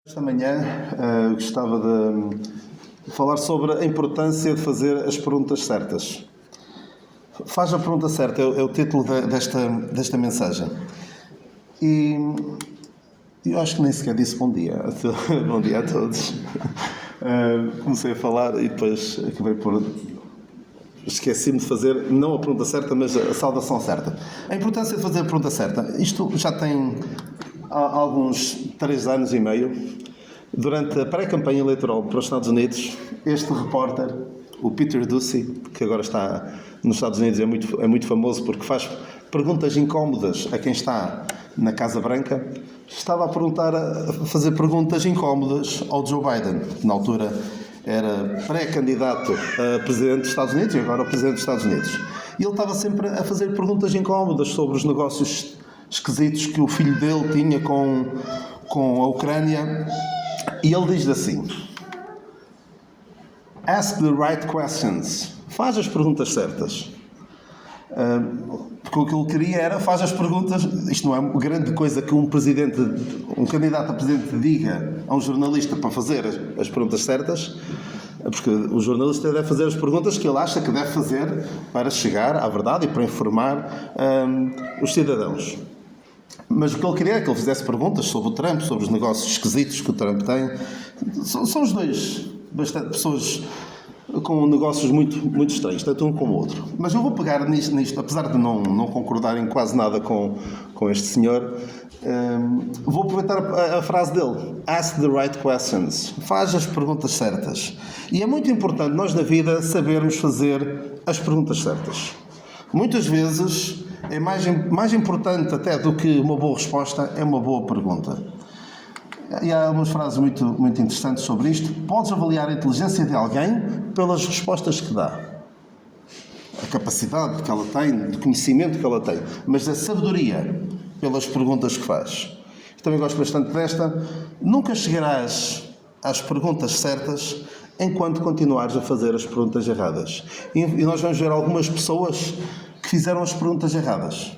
Esta manhã gostava de falar sobre a importância de fazer as perguntas certas. Faz a pergunta certa, é o título desta mensagem. E eu acho que nem sequer disse bom dia. Bom dia a todos. Comecei a falar e depois acabei por... Esqueci-me de fazer, não a pergunta certa, mas a saudação certa. A importância de fazer a pergunta certa. Isto já tem há alguns 3 anos e meio. Durante a pré-campanha eleitoral para os Estados Unidos, este repórter, o Peter Doocy, que agora está nos Estados Unidos, é muito famoso porque faz perguntas incómodas a quem está na Casa Branca, estava a fazer perguntas incómodas ao Joe Biden, que na altura era pré-candidato a presidente dos Estados Unidos e agora o presidente dos Estados Unidos. E ele estava sempre a fazer perguntas incómodas sobre os negócios esquisitos que o filho dele tinha com a Ucrânia. E ele diz assim: Ask the right questions. Faz as perguntas certas. Porque o que ele queria era, faz as perguntas. Isto não é grande coisa que um candidato a presidente diga a um jornalista para fazer as perguntas certas, porque o jornalista deve fazer as perguntas que ele acha que deve fazer para chegar à verdade e para informar os cidadãos. Mas o que ele queria é que ele fizesse perguntas sobre o Trump, sobre os negócios esquisitos que o Trump tem. São os dois pessoas com negócios muito estranhos, tanto um como o outro. Mas eu vou pegar nisto, apesar de não concordar em quase nada com este senhor, vou aproveitar a frase dele: Ask the right questions. Faz as perguntas certas. E é muito importante nós na vida sabermos fazer as perguntas certas. Muitas vezes é mais importante até do que uma boa resposta, é uma boa pergunta. E há umas frases muito interessantes sobre isto. Podes avaliar a inteligência de alguém pelas respostas que dá. A capacidade que ela tem, o conhecimento que ela tem. Mas a sabedoria pelas perguntas que faz. Eu também gosto bastante desta. Nunca chegarás às perguntas certas enquanto continuares a fazer as perguntas erradas. E nós vamos ver algumas pessoas que fizeram as perguntas erradas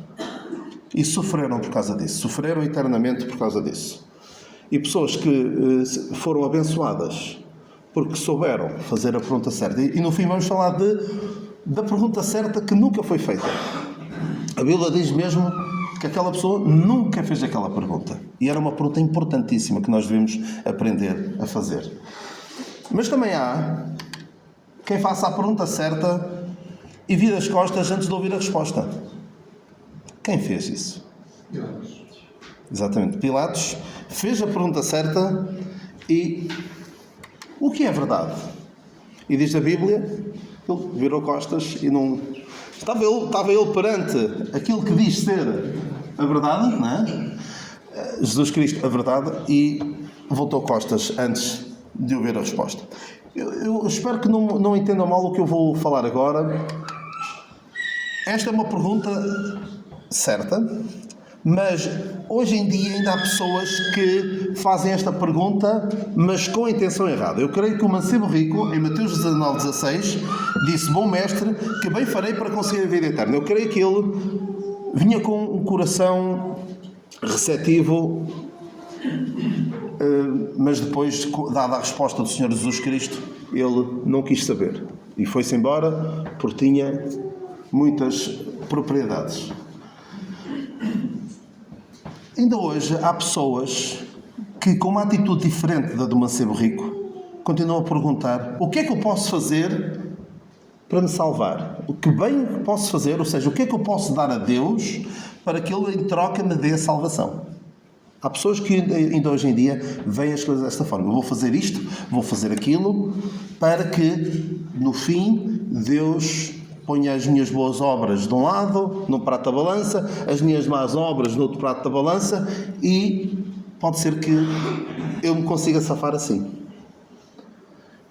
e sofreram por causa disso, sofreram eternamente por causa disso. E pessoas que foram abençoadas porque souberam fazer a pergunta certa. E no fim vamos falar da pergunta certa que nunca foi feita. A Bíblia diz mesmo que aquela pessoa nunca fez aquela pergunta. E era uma pergunta importantíssima que nós devemos aprender a fazer. Mas também há quem faça a pergunta certa e vira as costas antes de ouvir a resposta. Quem fez isso? Pilatos. Exatamente. Pilatos fez a pergunta certa e o que é verdade? E diz a Bíblia, ele virou costas e não... Estava ele perante aquilo que diz ser a verdade, não é? Jesus Cristo, a verdade, e voltou costas antes de ouvir a resposta. Eu espero que não entendam mal o que eu vou falar agora. Esta é uma pergunta certa, mas hoje em dia ainda há pessoas que fazem esta pergunta, mas com a intenção errada. Eu creio que o mancebo rico, em Mateus 19,16, disse: Bom mestre, que bem farei para conseguir a vida eterna. Eu creio que ele vinha com um coração receptivo, mas depois, dada a resposta do Senhor Jesus Cristo, ele não quis saber e foi-se embora porque tinha muitas propriedades. Ainda hoje há pessoas que, com uma atitude diferente da do mancebo rico, continuam a perguntar: o que é que eu posso fazer para me salvar? O que bem posso fazer? Ou seja, o que é que eu posso dar a Deus para que Ele em troca me dê a salvação? Há pessoas que ainda hoje em dia veem as coisas desta forma: eu vou fazer isto, vou fazer aquilo, para que no fim Deus ponha as minhas boas obras de um lado, no prato da balança, as minhas más obras no outro prato da balança, e pode ser que eu me consiga safar assim.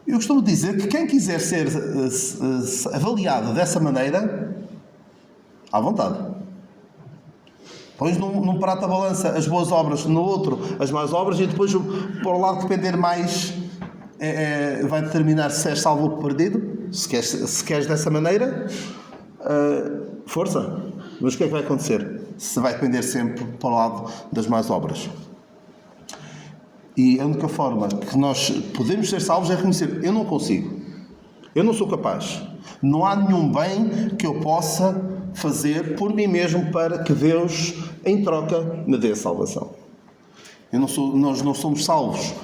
Eu costumo dizer que quem quiser ser avaliado dessa maneira, à vontade. Pões num prato da balança as boas obras, no outro as más obras, e depois, por o lado que depender mais, vai determinar se és salvo ou perdido. Se queres dessa maneira, força. Mas o que é que vai acontecer? Se vai depender sempre para o lado das más obras. E a única forma que nós podemos ser salvos é reconhecer: eu não consigo, eu não sou capaz, não há nenhum bem que eu possa fazer por mim mesmo para que Deus, em troca, me dê a salvação. Nós não somos salvos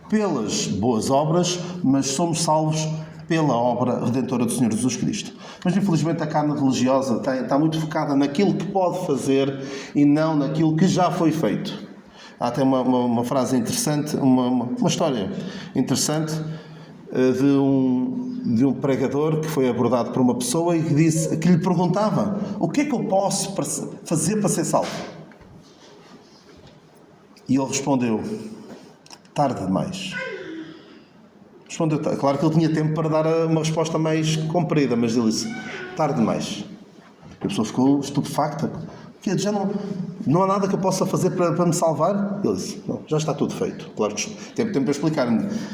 pelas boas obras, mas somos salvos pela obra redentora do Senhor Jesus Cristo. Mas infelizmente a carne religiosa está muito focada naquilo que pode fazer e não naquilo que já foi feito. Há até uma frase interessante, uma história interessante de um pregador que foi abordado por uma pessoa e que lhe perguntava: o que é que eu posso fazer para ser salvo? E ele respondeu: tarde demais. Respondeu, claro que ele tinha tempo para dar uma resposta mais comprida, mas ele disse: tarde demais. E a pessoa ficou estupefacta. Porque já não há nada que eu possa fazer para me salvar? Ele disse: não, já está tudo feito. Claro que teve tempo para explicar.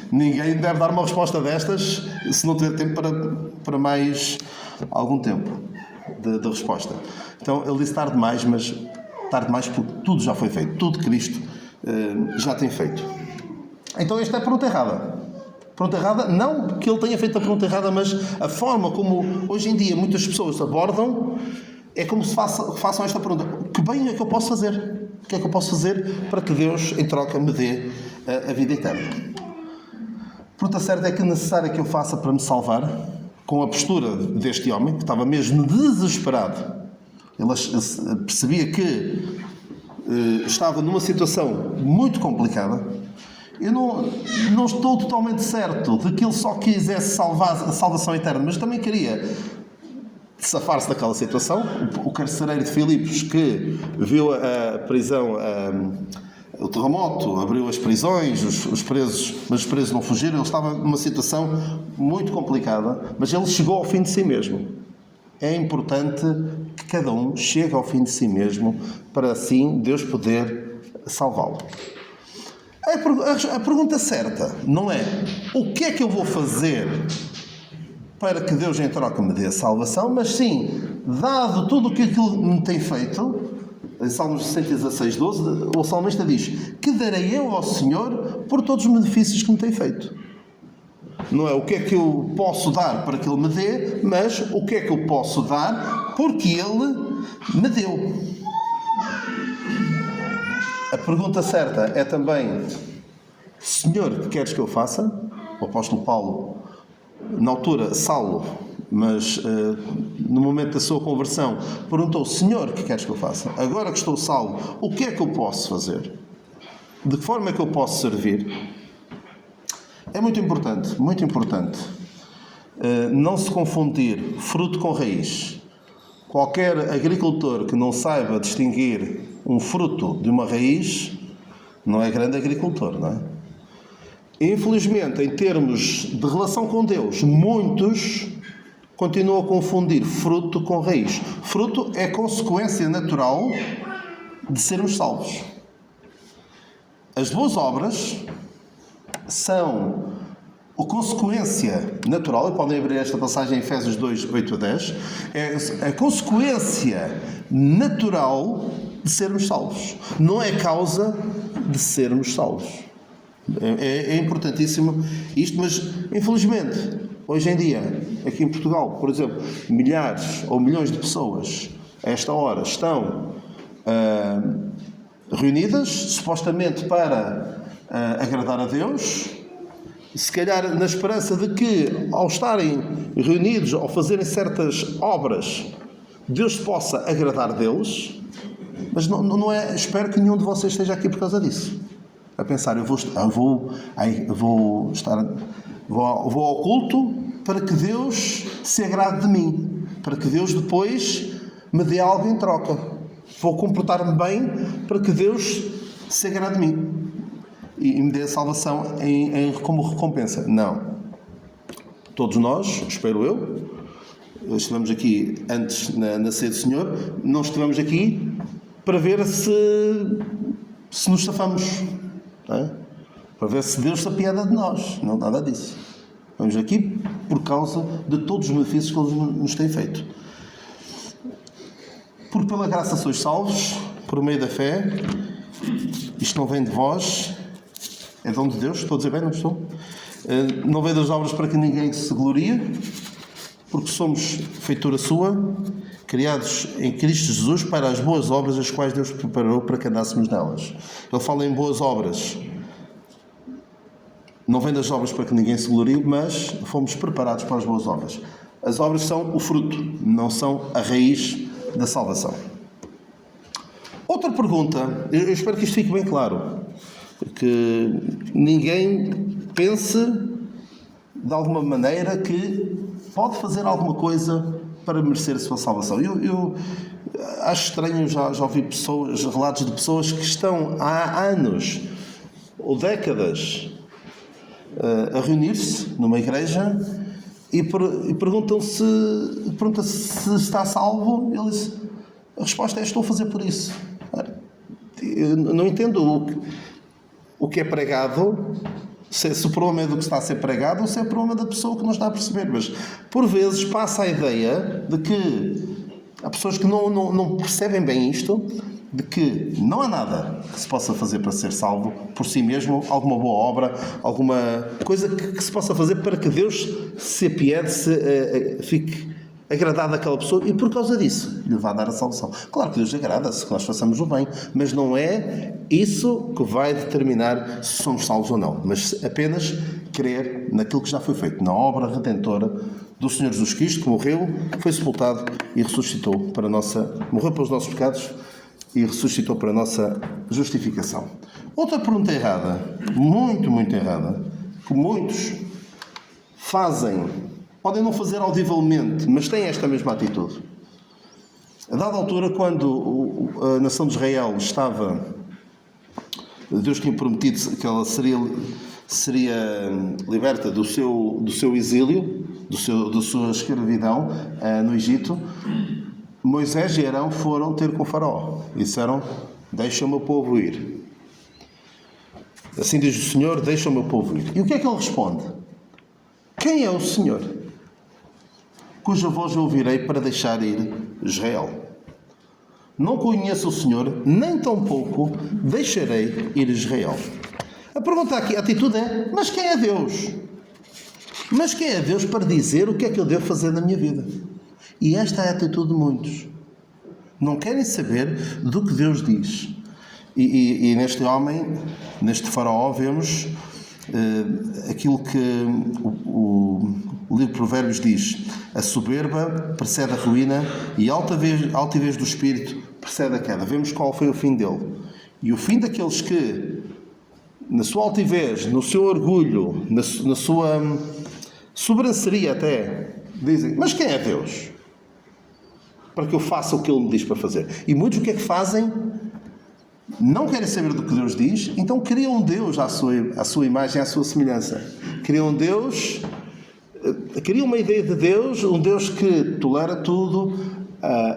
Ninguém deve dar uma resposta destas se não tiver tempo para mais algum tempo de resposta. Então ele disse tarde demais, mas tarde demais porque tudo já foi feito. Tudo Cristo já tem feito. Então esta é a pergunta errada. Pergunta errada, não que ele tenha feito a pergunta errada, mas a forma como hoje em dia muitas pessoas abordam é como se façam esta pergunta: que bem é que eu posso fazer? O que é que eu posso fazer para que Deus, em troca, me dê a vida eterna? A pergunta certa é: que necessário que eu faça para me salvar? Com a postura deste homem, que estava mesmo desesperado. Ele percebia que estava numa situação muito complicada. Eu não estou totalmente certo de que ele só quisesse salvar a salvação eterna, mas também queria safar-se daquela situação. O carcereiro de Filipos, que viu a prisão, o terremoto, abriu as prisões, os presos, mas os presos não fugiram. Ele estava numa situação muito complicada, mas ele chegou ao fim de si mesmo. É importante que cada um chegue ao fim de si mesmo, para assim Deus poder salvá-lo. A pergunta certa não é: o que é que eu vou fazer para que Deus em troca me dê a salvação, mas sim, dado tudo o que aquilo me tem feito. Em Salmos 116, 12, o salmista diz: que darei eu ao Senhor por todos os benefícios que me tem feito. Não é o que é que eu posso dar para que Ele me dê, mas o que é que eu posso dar porque Ele me deu. A pergunta certa é também: Senhor, que queres que eu faça? O apóstolo Paulo, na altura, Saulo, mas no momento da sua conversão, perguntou: Senhor, que queres que eu faça? Agora que estou salvo, o que é que eu posso fazer? De que forma é que eu posso servir? É muito importante não se confundir fruto com raiz. Qualquer agricultor que não saiba distinguir um fruto de uma raiz não é grande agricultor, não é? Infelizmente, em termos de relação com Deus, muitos continuam a confundir fruto com raiz. Fruto é consequência natural de sermos salvos. As boas obras são a consequência natural, e podem abrir esta passagem em Efésios 2, 8 a 10, é a consequência natural de sermos salvos. Não é causa de sermos salvos. É importantíssimo isto, mas infelizmente, hoje em dia, aqui em Portugal, por exemplo, milhares ou milhões de pessoas a esta hora estão reunidas, supostamente para agradar a Deus, se calhar na esperança de que, ao estarem reunidos, ao fazerem certas obras, Deus possa agradar deles. Mas não é, espero que nenhum de vocês esteja aqui por causa disso. A pensar: eu vou ao culto para que Deus se agrade de mim, para que Deus depois me dê algo em troca. Vou comportar-me bem para que Deus se agrade de mim e me dê a salvação como recompensa. Não. Todos nós, espero eu, estivemos aqui antes na ceia do Senhor, não estivemos aqui para ver se nos safamos, não é? Para ver se Deus se apieda de nós. Não, nada disso. Estamos aqui por causa de todos os benefícios que Ele nos tem feito. Porque pela graça sois salvos, por meio da fé. Isto não vem de vós, É dom de Deus, estou a dizer bem, não estou? Não vem das obras para que ninguém se glorie, porque somos feitura sua, criados em Cristo Jesus para as boas obras, as quais Deus preparou para que andássemos nelas. Ele fala em boas obras. Não vem das obras para que ninguém se glorie, mas fomos preparados para as boas obras. As obras são o fruto, não são a raiz da salvação. Outra pergunta, eu espero que isto fique bem claro, que ninguém pense de alguma maneira que pode fazer alguma coisa para merecer a sua salvação. Eu acho estranho, já ouvi relatos de pessoas que estão há anos ou décadas a reunir-se numa igreja e perguntam se está salvo. Ele diz, a resposta é: estou a fazer por isso. Eu não entendo o que é pregado, se o problema é do que está a ser pregado ou se é o problema da pessoa que não está a perceber. Mas por vezes passa a ideia de que há pessoas que não percebem bem isto, de que não há nada que se possa fazer para ser salvo por si mesmo, alguma boa obra, alguma coisa que se possa fazer para que Deus se apiede, fique agradado àquela pessoa e por causa disso lhe vai dar a salvação. Claro que Deus agrada-se que nós façamos o bem, mas não é isso que vai determinar se somos salvos ou não, mas apenas crer naquilo que já foi feito, na obra redentora do Senhor Jesus Cristo, que morreu, foi sepultado e ressuscitou morreu pelos nossos pecados e ressuscitou para a nossa justificação. Outra pergunta errada, muito, muito errada, que muitos fazem, podem não fazer audivelmente, mas têm esta mesma atitude. A dada altura, quando a nação de Israel estava, Deus tinha prometido que ela seria liberta do seu exílio, da sua escravidão no Egito, Moisés e Arão foram ter com o faraó e disseram: deixa o meu povo ir. Assim diz o Senhor: deixa o meu povo ir. E o que é que ele responde? Quem é o Senhor, cuja voz eu ouvirei para deixar ir Israel? Não conheço o Senhor, nem tampouco deixarei ir Israel. A pergunta aqui, a atitude é: mas quem é Deus? Mas quem é Deus para dizer o que é que eu devo fazer na minha vida? E esta é a atitude de muitos. Não querem saber do que Deus diz. E neste homem, neste faraó, vemos aquilo que o livro de Provérbios diz: a soberba precede a ruína e a altivez do espírito precede a queda. Vemos qual foi o fim dele. E o fim daqueles que, na sua altivez, no seu orgulho, na sua sobranceria até, dizem: mas quem é Deus para que eu faça o que Ele me diz para fazer? E muitos o que é que fazem? Não querem saber do que Deus diz, então criam um Deus à sua imagem, à sua semelhança. Criam um Deus, criam uma ideia de Deus, um Deus que tolera tudo,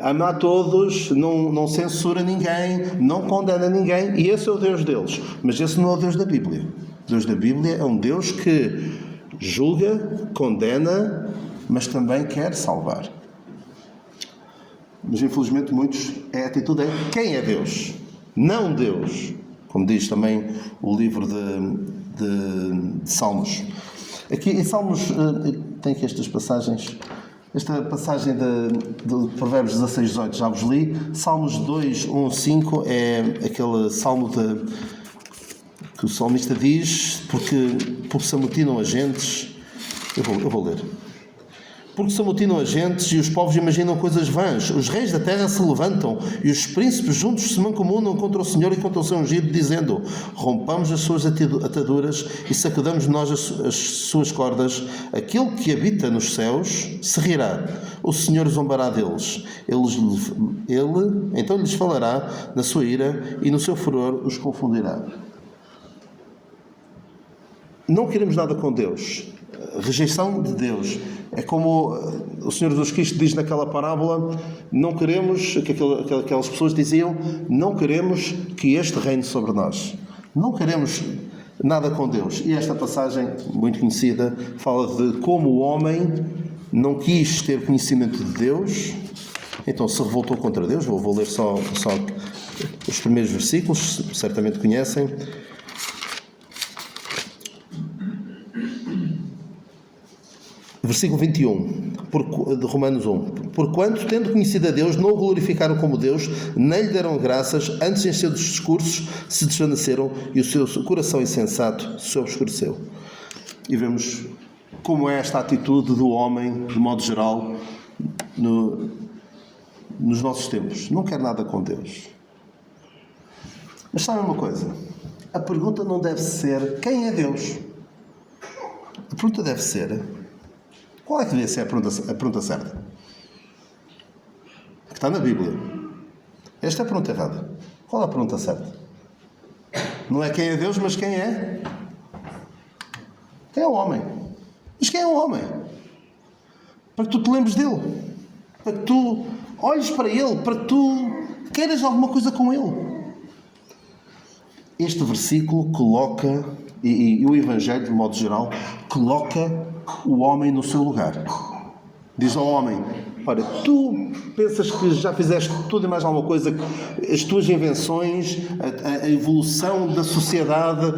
ama a todos, não censura ninguém, não condena ninguém, e esse é o Deus deles. Mas esse não é o Deus da Bíblia. O Deus da Bíblia é um Deus que julga, condena, mas também quer salvar. Mas infelizmente muitos, a atitude é: quem é Deus? Não Deus. Como diz também o livro de Salmos. Aqui em Salmos tem aqui estas passagens. Esta passagem de Provérbios 16, 18 já vos li. Salmos 2, 1, 5 é aquele salmo que o salmista diz: porque se amotinam as gentes. Eu vou ler. Porque se amotinam as gentes e os povos imaginam coisas vãs. Os reis da terra se levantam e os príncipes juntos se mancomunam contra o Senhor e contra o seu ungido, dizendo: rompamos as suas ataduras e sacudamos nós as suas cordas. Aquele que habita nos céus se rirá. O Senhor zombará deles. Ele então lhes falará na sua ira e no seu furor os confundirá. Não queremos nada com Deus. Rejeição de Deus. É como o Senhor Jesus Cristo diz naquela parábola: não queremos, que aquelas pessoas diziam, não queremos que este reine sobre nós. Não queremos nada com Deus. E esta passagem, muito conhecida, fala de como o homem não quis ter conhecimento de Deus, então se revoltou contra Deus. Vou ler só os primeiros versículos, certamente conhecem. Versículo 21, de Romanos 1. Porquanto, tendo conhecido a Deus, não o glorificaram como Deus, nem lhe deram graças, antes em seus discursos se desvaneceram e o seu coração insensato se obscureceu. E vemos como é esta atitude do homem, de modo geral, nos nossos tempos. Não quer nada com Deus. Mas sabe uma coisa? A pergunta não deve ser quem é Deus. A pergunta deve ser qual é que deve ser a pergunta certa? Que está na Bíblia. Esta é a pergunta errada. Qual é a pergunta certa? Não é quem é Deus, mas quem é? Quem é o homem? Mas quem é o homem? Para que tu te lembres dele. Para que tu olhes para ele. Para que tu queiras alguma coisa com ele. Este versículo coloca, e o Evangelho, de modo geral, coloca o homem no seu lugar. Diz ao homem: olha, tu pensas que já fizeste tudo e mais alguma coisa, as tuas invenções, a evolução da sociedade,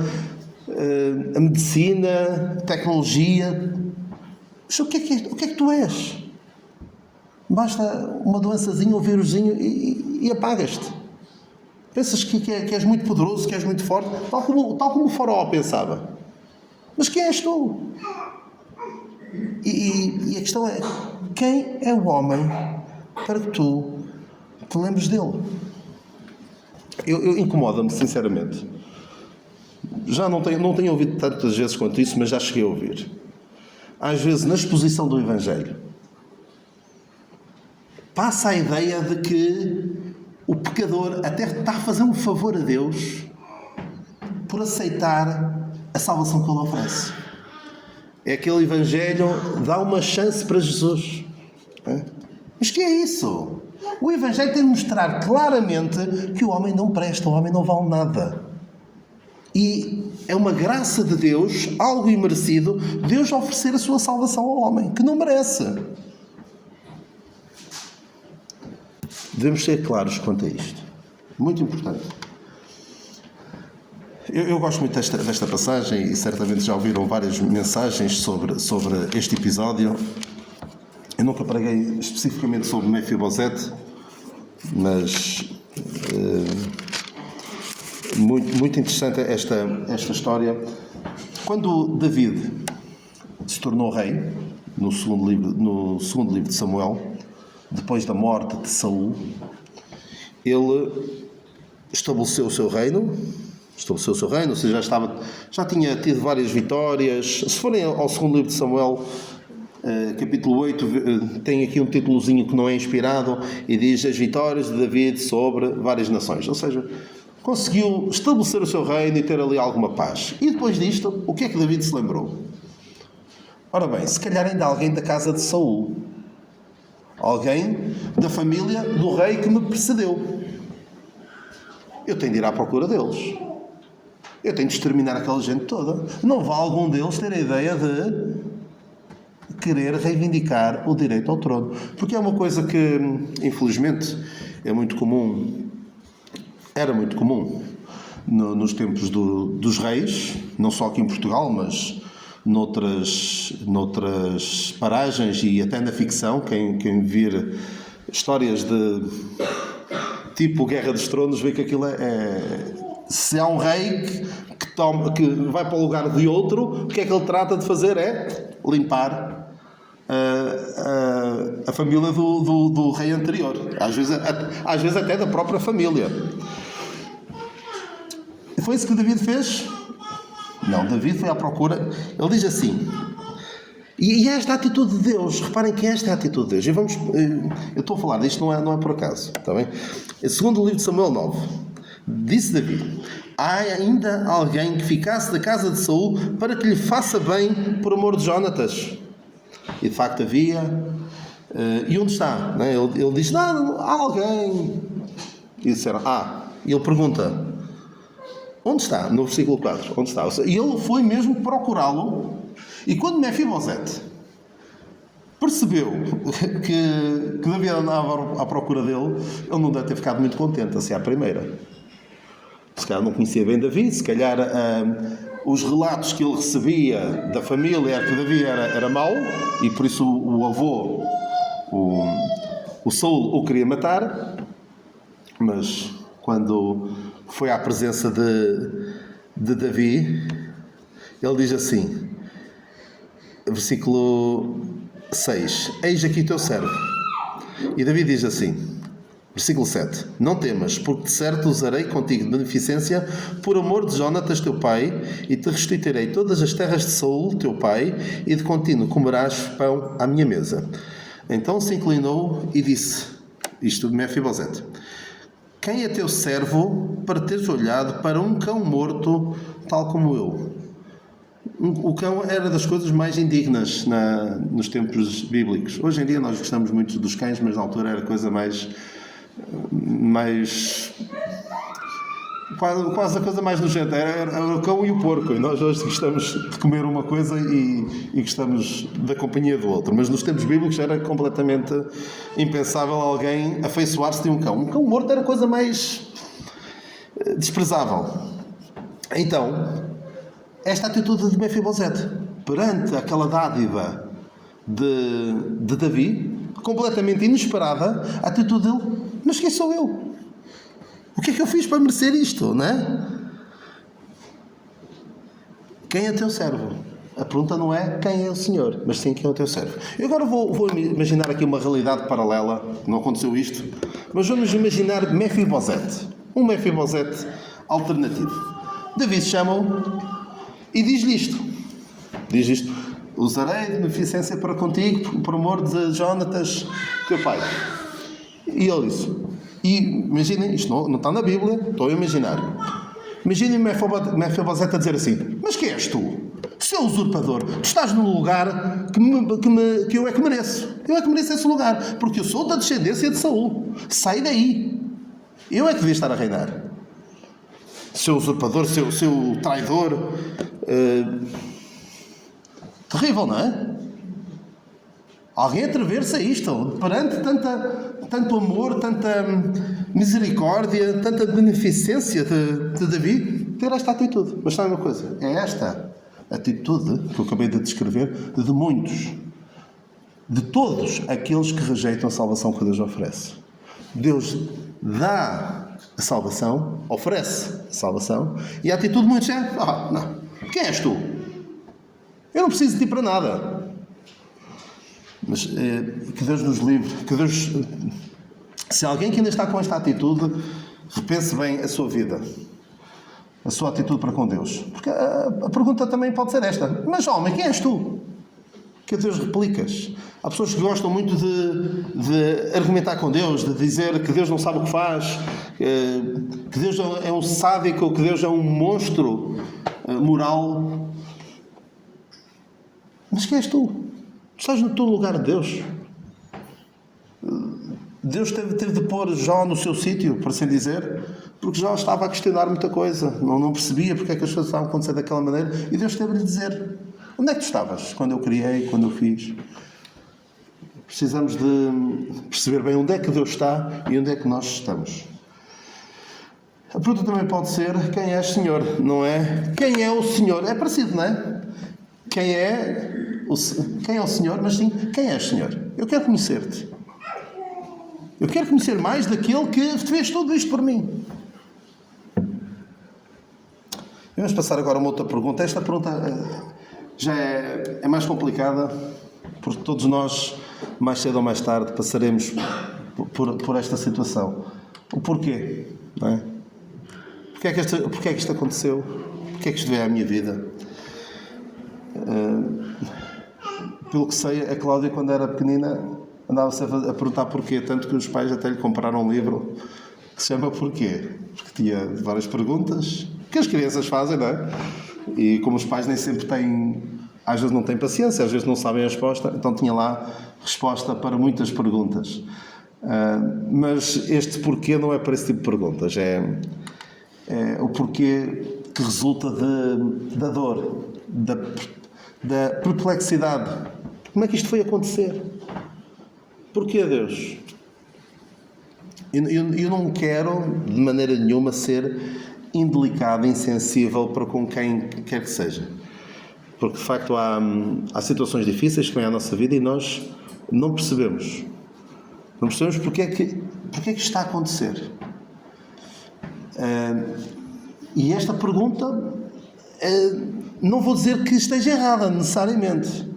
a medicina, a tecnologia. Mas o que é que tu és? Basta uma doençazinha, um vírusinho e apagas-te. Pensas que és muito poderoso, que és muito forte, tal como o faraó pensava. Mas quem és tu? E a questão é, quem é o homem para que tu te lembres dele? Eu incomoda-me, sinceramente. Já não tenho ouvido tantas vezes quanto isso, mas já cheguei a ouvir. Às vezes, na exposição do Evangelho, passa a ideia de que o pecador até está a fazer um favor a Deus por aceitar a salvação que Ele oferece. É aquele Evangelho, dá uma chance para Jesus. Mas que é isso? O Evangelho tem de mostrar claramente que o homem não presta, o homem não vale nada. E é uma graça de Deus, algo imerecido, Deus oferecer a sua salvação ao homem, que não merece. Devemos ser claros quanto a isto. Muito importante. Eu gosto muito desta passagem e certamente já ouviram várias mensagens sobre este episódio. Eu nunca preguei especificamente sobre Mefibosete, mas muito interessante esta história. Quando David se tornou rei, no segundo livro de Samuel, depois da morte de Saul, ele estabeleceu o seu reino, ou seja, já tinha tido várias vitórias. Se forem ao segundo livro de Samuel, capítulo 8, tem aqui um títulozinho que não é inspirado e diz as vitórias de David sobre várias nações. Ou seja, conseguiu estabelecer o seu reino e ter ali alguma paz. E depois disto, o que é que David se lembrou? Ora bem, se calhar ainda alguém da casa de Saul. Alguém da família do rei que me precedeu. Eu tenho de ir à procura deles. Eu tenho de exterminar aquela gente toda. Não vá algum deles ter a ideia de querer reivindicar o direito ao trono. Porque é uma coisa que, infelizmente, é muito comum. Era muito comum nos tempos dos reis, não só aqui em Portugal, mas noutras paragens e até na ficção. Quem vir histórias de tipo Guerra dos Tronos vê que aquilo se há um rei que vai para o lugar de outro, o que é que ele trata de fazer? É limpar a família do rei anterior, às vezes até da própria família. E foi isso que David fez? Não, David foi à procura. Ele diz assim, e esta atitude de Deus, reparem que esta é a atitude de Deus. Eu estou a falar disto, não é por acaso, está bem? Segundo o livro de Samuel 9, disse David: há ainda alguém que ficasse da casa de Saul para que lhe faça bem por amor de Jónatas? E de facto havia. E onde está? Ele diz: não, há alguém. E disseram: e ele pergunta: onde está? No versículo 4, onde está? E ele foi mesmo procurá-lo. E quando Mefibosete percebeu que David andava à procura dele, ele não deve ter ficado muito contente, assim à primeira. Se calhar não conhecia bem David, se calhar os relatos que ele recebia da família era que Davi era mau, e por isso o avô, o Saul, o queria matar. Mas quando foi à presença de Davi, ele diz assim, versículo 6: eis aqui teu servo. E Davi diz assim, versículo 7: não temas, porque de certo usarei contigo de beneficência por amor de Jonatas teu pai, e te restituirei todas as terras de Saul teu pai, e de contínuo comerás pão à minha mesa. Então se inclinou e disse, isto de Mefibosete: quem é teu servo para teres olhado para um cão morto tal como eu? O cão era das coisas mais indignas nos tempos bíblicos. Hoje em dia nós gostamos muito dos cães, mas na altura era a coisa mais quase a coisa mais nojenta, era o cão e o porco, e nós hoje gostamos de comer uma coisa e gostamos da companhia do outro, mas nos tempos bíblicos era completamente impensável alguém afeiçoar-se de um cão. Um cão morto era a coisa mais desprezável. Então, esta atitude de Mefibosete perante aquela dádiva de Davi, completamente inesperada, a atitude dele: mas quem sou eu? O que é que eu fiz para merecer isto, não é? Quem é teu servo? A pergunta não é quem é o Senhor, mas sim quem é o teu servo. Eu agora vou imaginar aqui uma realidade paralela. Não aconteceu isto, mas vamos imaginar Mefibosete, um Mefibosete alternativo. Davi chama-o e diz-lhe isto: usarei de beneficência para contigo por amor de Jonatas teu pai. E ele disse, e imaginem, isto não está na Bíblia, estou a imaginar. Imaginem Mefibosete a dizer assim: mas quem és tu? Seu usurpador, tu estás num lugar que eu é que mereço. Eu é que mereço esse lugar, porque eu sou da descendência de Saul. Sai daí. Eu é que devia estar a reinar. Seu usurpador, seu traidor. Terrível, não é? Alguém atrever-se a isto, perante tanto amor, tanta misericórdia, tanta beneficência de Davi, ter esta atitude. Mas sabe uma coisa? É esta atitude que eu acabei de descrever de muitos, de todos aqueles que rejeitam a salvação que Deus oferece. Deus dá a salvação, oferece a salvação, e a atitude de muitos é: não, quem és tu? Eu não preciso de ti para nada. Mas que Deus nos livre, que Deus, se alguém que ainda está com esta atitude, repense bem a sua vida, a sua atitude para com Deus. Porque a pergunta também pode ser esta: mas homem, quem és tu? Que a Deus replicas. Há pessoas que gostam muito de argumentar com Deus, de dizer que Deus não sabe o que faz, que Deus é um sádico, que Deus é um monstro moral. Mas quem és tu? Tu estás no teu lugar de Deus. Deus teve de pôr Jó no seu sítio, por assim dizer, porque Jó estava a questionar muita coisa, não percebia porque é que as coisas estavam a acontecer daquela maneira, e Deus teve de lhe dizer: onde é que tu estavas quando eu criei, quando eu fiz? Precisamos de perceber bem onde é que Deus está e onde é que nós estamos. A pergunta também pode ser: quem és, Senhor? Não é quem é o Senhor? É parecido, não é? Quem é o Senhor, mas sim, quem és, Senhor? Eu quero conhecer-te. Eu quero conhecer mais daquele que fez tudo isto por mim. Vamos passar agora a uma outra pergunta. Esta pergunta já é mais complicada, porque todos nós, mais cedo ou mais tarde, passaremos por esta situação. O porquê? Não é? Porquê é que isto aconteceu? Porquê é que isto veio à minha vida? Pelo que sei, a Cláudia, quando era pequenina, andava-se a perguntar porquê, tanto que os pais até lhe compraram um livro que se chama Porquê, porque tinha várias perguntas que as crianças fazem, não é? E como os pais nem sempre têm, às vezes não têm paciência, às vezes não sabem a resposta, então tinha lá resposta para muitas perguntas. Mas este porquê não é para esse tipo de perguntas, é o porquê que resulta da dor, da perplexidade. Como é que isto foi acontecer? Porquê, Deus? Eu não quero, de maneira nenhuma, ser indelicada, insensível para com quem quer que seja. Porque, de facto, há situações difíceis que vêm à nossa vida e nós não percebemos. Não percebemos porque é que isto está a acontecer. E esta pergunta, não vou dizer que esteja errada, necessariamente.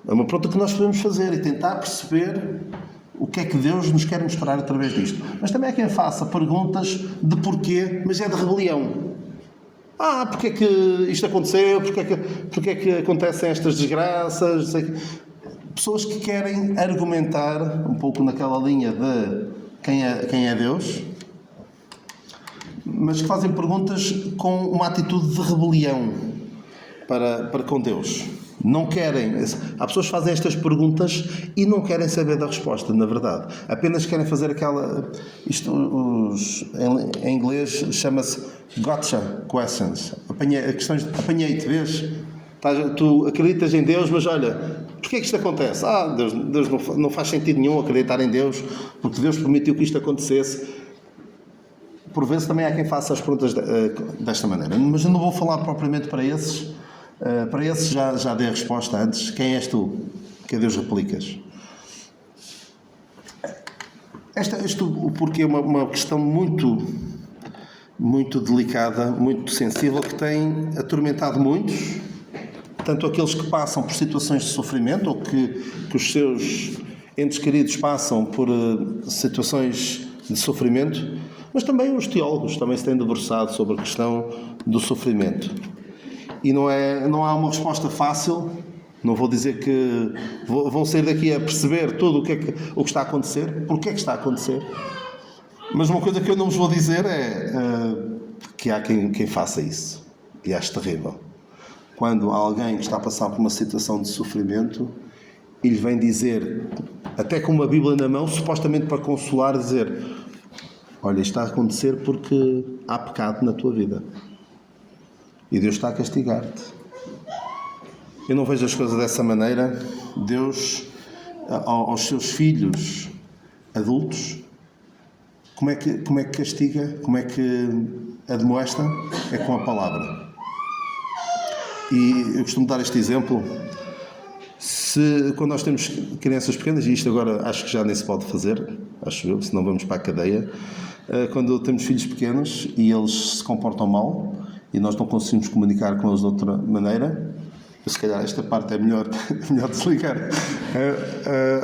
É uma pergunta que nós podemos fazer e tentar perceber o que é que Deus nos quer mostrar através disto. Mas também há quem faça perguntas de porquê, mas é de rebelião. Porque é que isto aconteceu? Porque é que acontecem estas desgraças? Pessoas que querem argumentar um pouco naquela linha de quem é Deus, mas que fazem perguntas com uma atitude de rebelião para com Deus. Não querem. Há pessoas que fazem estas perguntas e não querem saber da resposta, na verdade. Apenas querem fazer aquela... em inglês chama-se gotcha questions. Apanhei-te, vês? Tu acreditas em Deus, mas olha, porquê é que isto acontece? Deus não faz sentido nenhum acreditar em Deus, porque Deus permitiu que isto acontecesse. Por vezes também há quem faça as perguntas desta maneira. Mas eu não vou falar propriamente para esses. Para esses já dei a resposta antes. Quem és tu? Que a Deus replicas? O porquê é uma questão muito, muito delicada, muito sensível, que tem atormentado muitos, tanto aqueles que passam por situações de sofrimento ou que os seus entes queridos passam por situações de sofrimento, mas também os teólogos também se têm debruçado sobre a questão do sofrimento. E não há uma resposta fácil. Não vou dizer que vão sair daqui a perceber tudo o que está a acontecer, porque é que está a acontecer. Mas uma coisa que eu não vos vou dizer é que há quem faça isso. E acho terrível. Quando há alguém que está a passar por uma situação de sofrimento e lhe vem dizer, até com uma Bíblia na mão, supostamente para consolar, dizer: olha, isto está a acontecer porque há pecado na tua vida. E Deus está a castigar-te. Eu não vejo as coisas dessa maneira. Deus, aos seus filhos adultos, como é que castiga? Como é que admoesta? É com a palavra. E eu costumo dar este exemplo. Quando nós temos crianças pequenas, e isto agora acho que já nem se pode fazer, acho eu, senão vamos para a cadeia. Quando temos filhos pequenos e eles se comportam mal, e nós não conseguimos comunicar com eles de outra maneira, se calhar esta parte é melhor desligar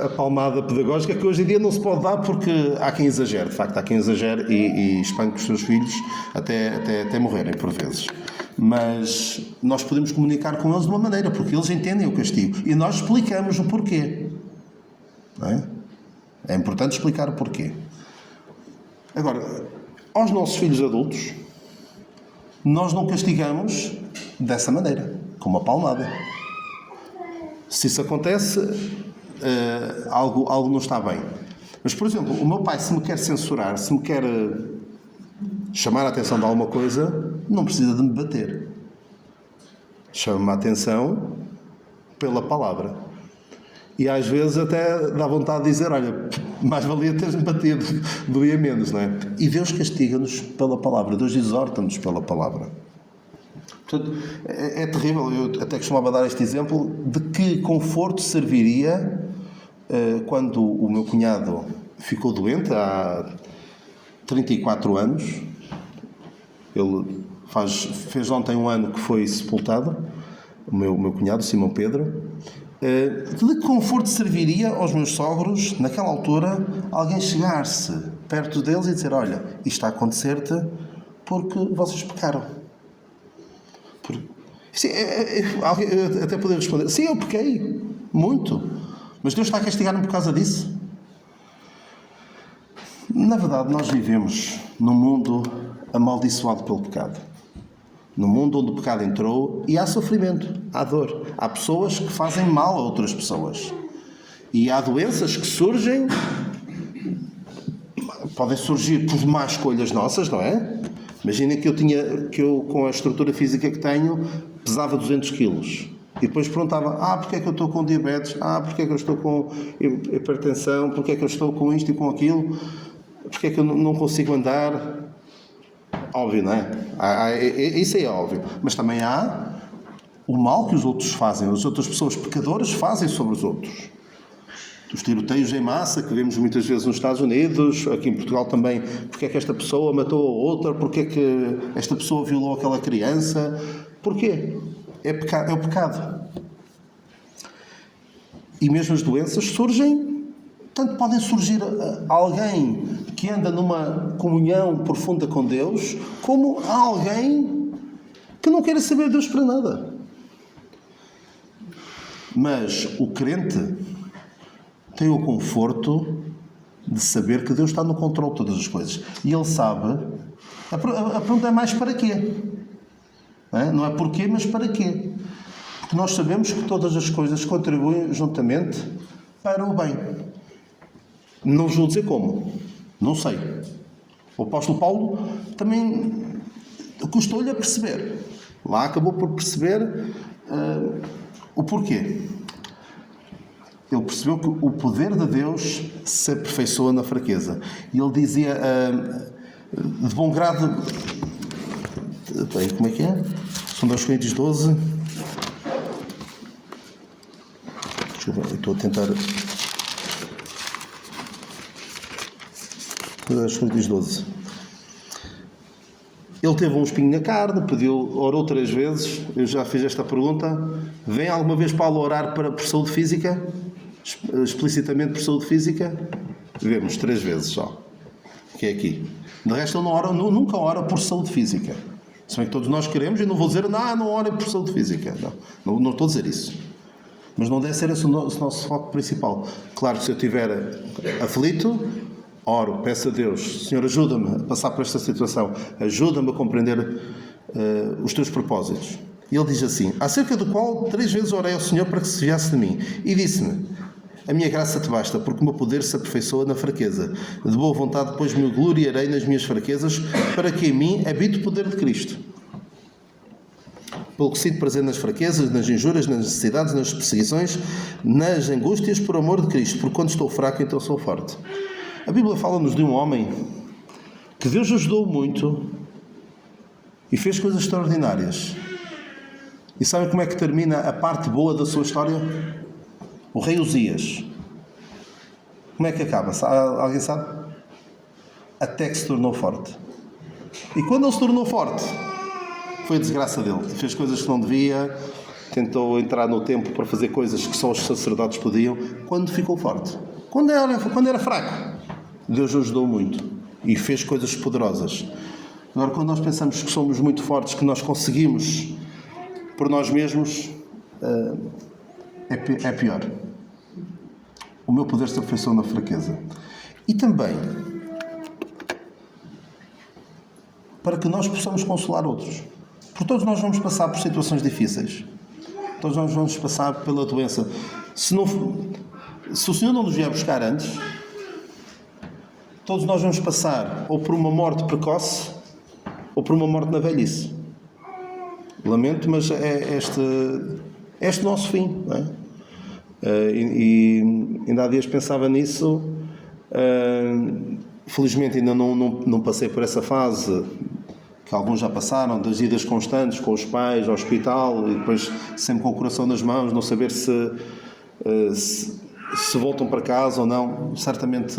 a palmada pedagógica, que hoje em dia não se pode dar porque há quem exagere, de facto há quem exagere e espanque os seus filhos até morrerem por vezes. Mas nós podemos comunicar com eles de uma maneira, porque eles entendem o castigo e nós explicamos o porquê. Não é? É importante explicar o porquê. Agora, aos nossos filhos adultos, nós não castigamos dessa maneira, com uma palmada. Se isso acontece, algo não está bem. Mas, por exemplo, o meu pai, se me quer censurar, se me quer chamar a atenção de alguma coisa, não precisa de me bater. Chama-me a atenção pela palavra. E às vezes até dá vontade de dizer: olha, mais valia teres-me batido, doía menos, não é? E Deus castiga-nos pela palavra, Deus exorta-nos pela palavra. Portanto, é terrível. Eu até costumava dar este exemplo de que conforto serviria quando o meu cunhado ficou doente há 34 anos. Ele fez ontem um ano que foi sepultado, o meu cunhado, Simão Pedro. De que conforto serviria aos meus sogros, naquela altura, alguém chegar-se perto deles e dizer: olha, isto está a acontecer-te porque vocês pecaram. Alguém até poder responder: sim, eu pequei, muito, mas Deus está a castigar-me por causa disso. Na verdade, nós vivemos num mundo amaldiçoado pelo pecado. Num mundo onde o pecado entrou e há sofrimento, há dor. Há pessoas que fazem mal a outras pessoas. E há doenças que surgem, podem surgir por más escolhas nossas, não é? Imaginem que eu com a estrutura física que tenho, pesava 200 quilos. E depois perguntava: porque é que eu estou com diabetes? Porque é que eu estou com hipertensão? Porque é que eu estou com isto e com aquilo? Porque é que eu não consigo andar? óbvio, não é? Isso é óbvio. Mas também há o mal que os outros fazem, as outras pessoas pecadoras fazem sobre os outros. Os tiroteios em massa que vemos muitas vezes nos Estados Unidos, aqui em Portugal também, porque é que esta pessoa matou a outra, porque é que esta pessoa violou aquela criança, porquê? É o pecado. E mesmo as doenças surgem, tanto podem surgir alguém que anda numa comunhão profunda com Deus, como alguém que não queira saber de Deus para nada. Mas o crente tem o conforto de saber que Deus está no controle de todas as coisas. E ele sabe. A pergunta é mais para quê? Não é porquê, mas para quê? Porque nós sabemos que todas as coisas contribuem juntamente para o bem. Não vos vou dizer como. Não sei. O apóstolo Paulo também custou-lhe a perceber. Lá acabou por perceber o porquê. Ele percebeu que o poder de Deus se aperfeiçoa na fraqueza. E ele dizia, de bom grado... Como é que é? São 2 Coríntios 12. Deixa eu ver, estou a tentar... 2 Coríntios 12. Ele teve um espinho na carne, orou 3 vezes. Eu já fiz esta pergunta. Vem alguma vez Paulo orar por saúde física? Explicitamente por saúde física? Vemos 3 vezes só. Que é aqui. De resto, ele nunca ora por saúde física. Se bem que todos nós queremos, e não vou dizer, não orem por saúde física. Não estou a dizer isso. Mas não deve ser esse o nosso foco principal. Claro que se eu estiver aflito, oro, peço a Deus, Senhor, ajuda-me a passar por esta situação. Ajuda-me a compreender os teus propósitos. E ele diz assim, acerca do qual 3 vezes orei ao Senhor para que se desviasse de mim. E disse-me, a minha graça te basta, porque o meu poder se aperfeiçoa na fraqueza. De boa vontade, depois me gloriarei nas minhas fraquezas, para que em mim habite o poder de Cristo. Pelo que sinto prazer nas fraquezas, nas injúrias, nas necessidades, nas perseguições, nas angústias, por amor de Cristo, porque quando estou fraco, então sou forte. A Bíblia fala-nos de um homem que Deus ajudou muito e fez coisas extraordinárias. E sabem como é que termina a parte boa da sua história? O rei Uzias. Como é que acaba? Alguém sabe? Até que se tornou forte. E quando ele se tornou forte, foi a desgraça dele. Fez coisas que não devia, tentou entrar no templo para fazer coisas que só os sacerdotes podiam. Quando ficou forte. Quando era fraco, Deus o ajudou muito e fez coisas poderosas. Agora, quando nós pensamos que somos muito fortes, que nós conseguimos por nós mesmos, é pior. O meu poder se aperfeiçoa na fraqueza. E também para que nós possamos consolar outros. Porque todos nós vamos passar por situações difíceis. Todos nós vamos passar pela doença. Se o Senhor não nos vier buscar antes, todos nós vamos passar ou por uma morte precoce ou por uma morte na velhice. Lamento, mas é este nosso fim, não é? E ainda há dias pensava nisso. Felizmente ainda não passei por essa fase que alguns já passaram, das idas constantes com os pais ao hospital e depois sempre com o coração nas mãos, não saber se voltam para casa ou não. Certamente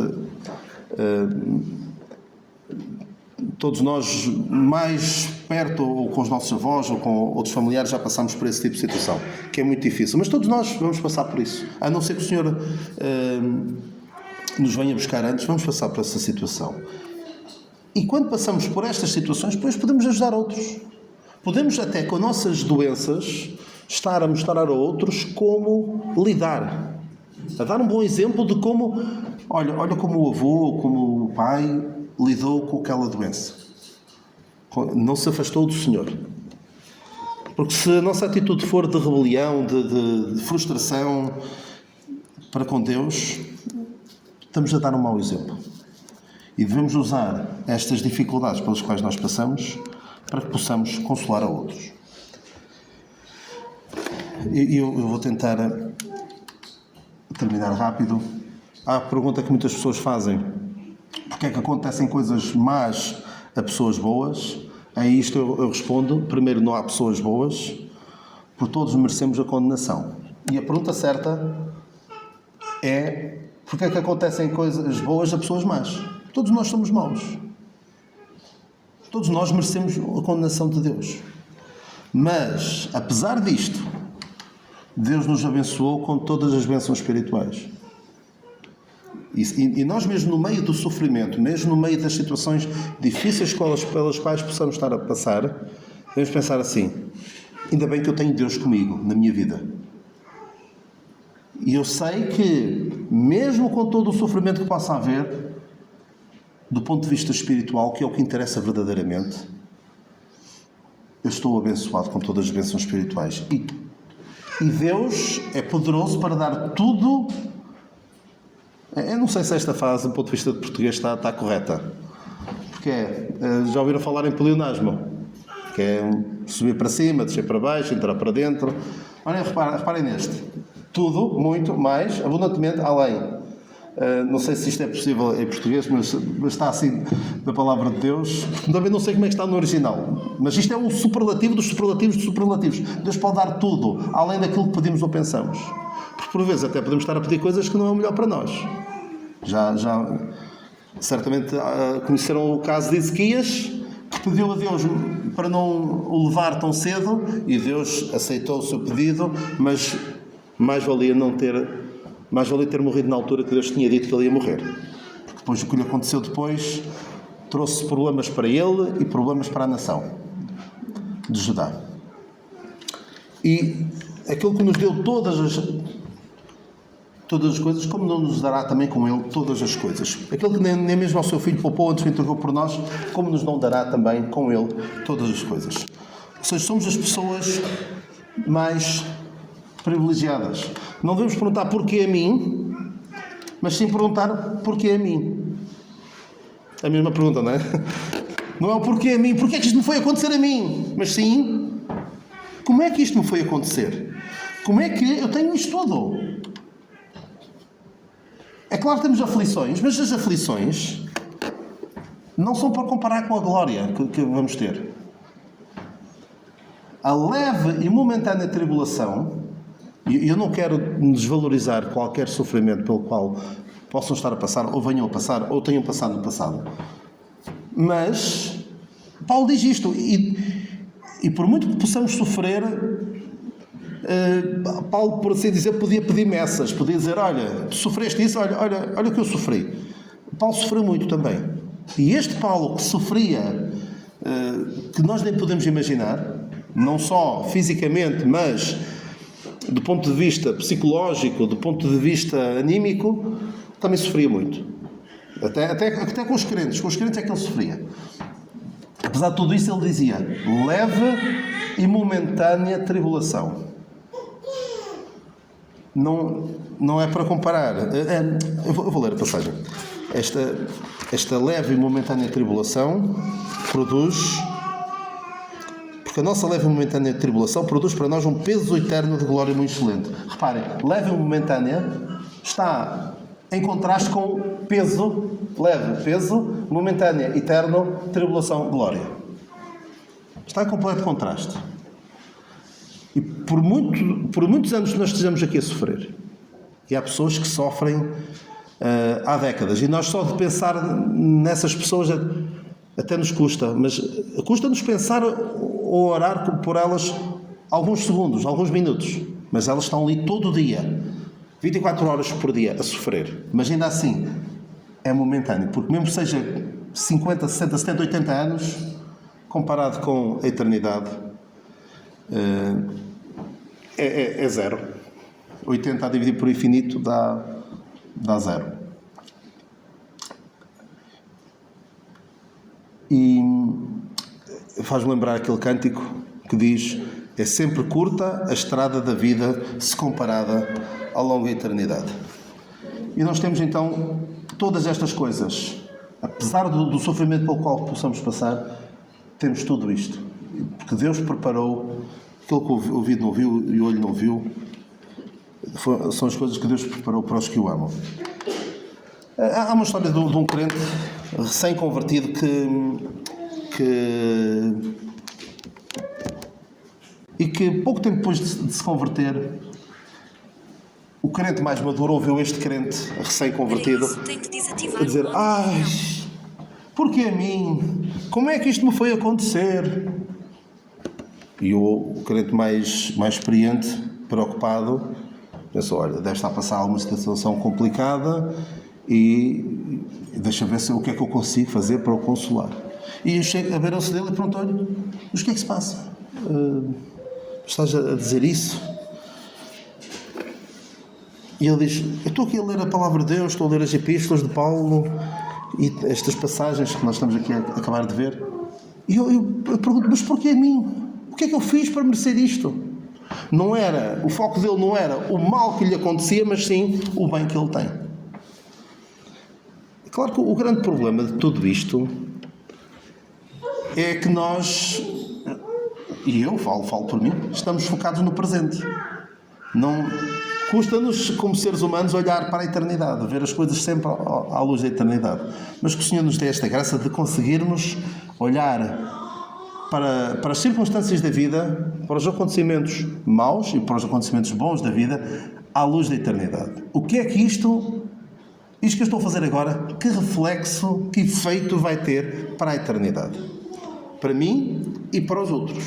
todos nós, mais perto, ou com os nossos avós, ou com outros familiares, já passamos por esse tipo de situação, que é muito difícil. Mas todos nós vamos passar por isso. A não ser que o Senhor nos venha buscar antes, vamos passar por essa situação. E quando passamos por estas situações, depois podemos ajudar outros. Podemos até, com nossas doenças, estar a mostrar a outros como lidar. A dar um bom exemplo de como... Olha como o avô, como o pai lidou com aquela doença. Não se afastou do Senhor. Porque se a nossa atitude for de rebelião, de frustração para com Deus, estamos a dar um mau exemplo. E devemos usar estas dificuldades pelas quais nós passamos para que possamos consolar a outros. E eu vou tentar terminar rápido. Há a pergunta que muitas pessoas fazem: porque é que acontecem coisas más a pessoas boas? A isto eu respondo, primeiro, não há pessoas boas, porque todos merecemos a condenação. E a pergunta certa é, porque é que acontecem coisas boas a pessoas más? Todos nós somos maus. Todos nós merecemos a condenação de Deus. Mas, apesar disto, Deus nos abençoou com todas as bênçãos espirituais. E nós mesmo no meio do sofrimento, mesmo no meio das situações difíceis pelas quais possamos estar a passar, devemos pensar assim: ainda bem que eu tenho Deus comigo na minha vida. E eu sei que, mesmo com todo o sofrimento que possa haver, do ponto de vista espiritual, que é o que interessa verdadeiramente, eu estou abençoado com todas as bênçãos espirituais. E Deus é poderoso para dar tudo. Eu não sei se esta frase, do ponto de vista de português, está correta. Porque já ouviram falar em pleonasmo, que é subir para cima, descer para baixo, entrar para dentro. Olhem, reparem neste. Tudo, muito, mais, abundantemente, além. Não sei se isto é possível em português, mas está assim da palavra de Deus. Também não sei como é que está no original. Mas isto é um superlativo dos superlativos dos superlativos. Deus pode dar tudo, além daquilo que pedimos ou pensamos. Porque por vezes até podemos estar a pedir coisas que não é o melhor para nós. Já certamente conheceram o caso de Ezequias, que pediu a Deus para não o levar tão cedo, e Deus aceitou o seu pedido, mas mais valia ter morrido na altura que Deus tinha dito que ele ia morrer. Porque depois o que lhe aconteceu depois trouxe problemas para ele e problemas para a nação de Judá. E aquele que nos deu todas as coisas, como não nos dará também com ele todas as coisas? Aquele que nem mesmo ao seu filho poupou antes o entregou por nós, como nos não dará também com ele todas as coisas? Ou seja, somos as pessoas mais privilegiadas. Não devemos perguntar porquê a mim, mas sim perguntar porquê a mim. A mesma pergunta, não é? Não é o porquê a mim, porquê é que isto me foi acontecer a mim? Mas sim, como é que isto me foi acontecer? Como é que eu tenho isto tudo? É claro que temos aflições, mas as aflições não são para comparar com a glória que vamos ter. A leve e momentânea tribulação, e eu não quero desvalorizar qualquer sofrimento pelo qual possam estar a passar, ou venham a passar, ou tenham passado no passado, mas Paulo diz isto, e por muito que possamos sofrer, Paulo, por assim dizer, podia pedir meças, podia dizer: olha, tu sofreste isso, olha o que eu sofri. Paulo sofreu muito também. E este Paulo que sofria, que nós nem podemos imaginar, não só fisicamente, mas do ponto de vista psicológico, do ponto de vista anímico, também sofria muito. Até com os crentes é que ele sofria. Apesar de tudo isso, ele dizia: leve e momentânea tribulação. Não é para comparar. Eu vou ler a passagem. Esta leve e momentânea tribulação produz... Porque a nossa leve e momentânea tribulação produz para nós um peso eterno de glória muito excelente. Reparem, leve e momentânea está em contraste com peso, leve, peso, momentânea, eterno, tribulação, glória. Está em completo contraste. E por muitos anos nós estejamos aqui a sofrer. E há pessoas que sofrem há décadas. E nós só de pensar nessas pessoas até nos custa. Mas custa-nos pensar ou orar por elas alguns segundos, alguns minutos. Mas elas estão ali todo o dia, 24 horas por dia, a sofrer. Mas ainda assim, é momentâneo. Porque mesmo que seja 50, 60, 70, 80 anos, comparado com a eternidade, é zero. 80 a dividir por infinito dá zero. E faz-me lembrar aquele cântico que diz: é sempre curta a estrada da vida se comparada à longa eternidade. E nós temos então todas estas coisas. Apesar do sofrimento pelo qual possamos passar, temos tudo isto. Porque Deus preparou aquilo que o ouvido não viu e o olho não viu. São as coisas que Deus preparou para os que o amam. Há uma história de um crente recém-convertido que que pouco tempo depois de se converter, o crente mais maduro ouviu este crente recém-convertido a dizer: ai, porquê a mim? Como é que isto me foi acontecer? E o crente mais experiente, preocupado, pensou: olha, deve estar a passar alguma situação complicada e deixa ver o que é que eu consigo fazer para o consolar. E abriram-se dele e perguntou-lhe: mas o que é que se passa? Estás a dizer isso? E ele diz: eu estou aqui a ler a palavra de Deus, estou a ler as epístolas de Paulo e estas passagens que nós estamos aqui a acabar de ver. E eu pergunto: mas porquê a mim? O que é que eu fiz para merecer isto? O foco dele não era o mal que lhe acontecia, mas sim o bem que ele tem. Claro que o grande problema de tudo isto é que nós, e eu falo por mim, estamos focados no presente. Não custa-nos, como seres humanos, olhar para a eternidade, ver as coisas sempre à luz da eternidade. Mas que o Senhor nos dê esta graça de conseguirmos olhar para as circunstâncias da vida, para os acontecimentos maus e para os acontecimentos bons da vida, à luz da eternidade. O que é que isto que eu estou a fazer agora, que reflexo, que efeito vai ter para a eternidade? Para mim e para os outros.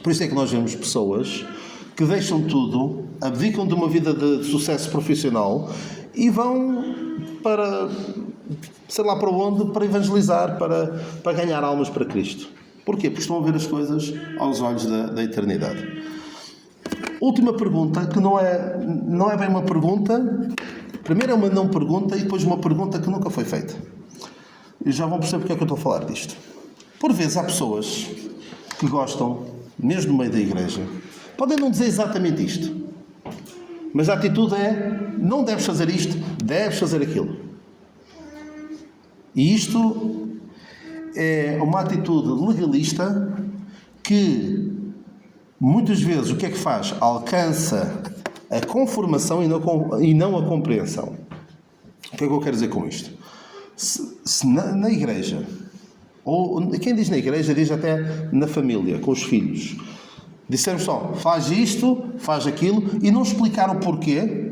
Por isso é que nós vemos pessoas que deixam tudo, abdicam de uma vida de sucesso profissional e vão para, sei lá para onde, para evangelizar, para ganhar almas para Cristo. Porquê? Porque estão a ver as coisas aos olhos da eternidade. Última pergunta, que não é bem uma pergunta. Primeiro é uma não pergunta e depois uma pergunta que nunca foi feita. E já vão perceber porque é que eu estou a falar disto. Por vezes há pessoas que gostam, mesmo no meio da igreja, podem não dizer exatamente isto, mas a atitude é: não deves fazer isto, deves fazer aquilo. E isto é uma atitude legalista que muitas vezes o que é que faz? Alcança a conformação e não a compreensão. O que é que eu quero dizer com isto? Se na igreja, ou quem diz na igreja diz até na família, com os filhos, dissermos só: faz isto, faz aquilo, e não explicar o porquê,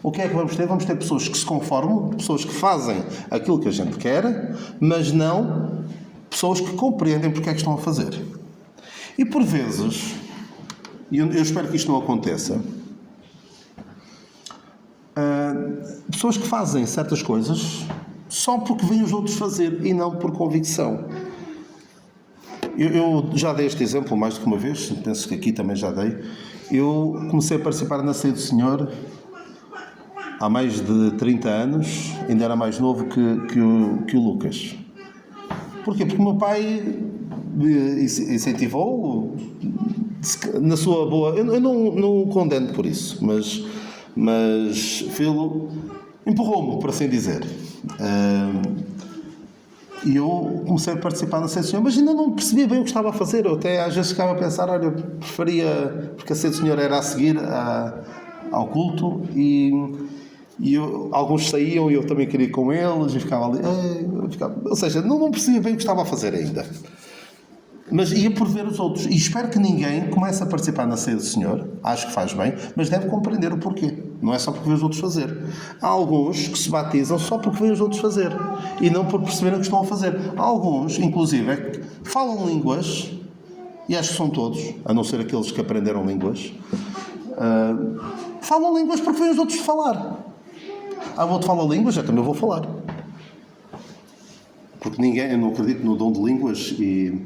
o que é que vamos ter? Vamos ter pessoas que se conformam, pessoas que fazem aquilo que a gente quer, mas não pessoas que compreendem porque é que estão a fazer. E por vezes, e eu espero que isto não aconteça, pessoas que fazem certas coisas só porque veem os outros fazer e não por convicção. Eu já dei este exemplo mais do que uma vez, penso que aqui também já dei. Eu comecei a participar na Ceia do Senhor há mais de 30 anos, ainda era mais novo que o Lucas. Porquê? Porque o meu pai me incentivou na sua boa... Eu não o condeno por isso, mas Filo empurrou-me, por assim dizer. E eu comecei a participar na Ceia do Senhor, mas ainda não percebia bem o que estava a fazer. Eu até às vezes ficava a pensar: olha, eu preferia... Porque a Ceia do Senhor era a seguir ao culto alguns saíam e eu também queria ir com eles e ficava ali. Ou seja, não percebia bem o que estava a fazer ainda. Mas ia por ver os outros. E espero que ninguém comece a participar na Ceia do Senhor. Acho que faz bem, mas deve compreender o porquê. Não é só porque vê os outros fazer. Há alguns que se batizam só porque vêem os outros fazer e não por perceberem o que estão a fazer. Há alguns, inclusive, que falam línguas, e acho que são todos, a não ser aqueles que aprenderam línguas, falam línguas porque veem os outros falar. O outro fala línguas, eu também vou falar. Porque eu não acredito no dom de línguas e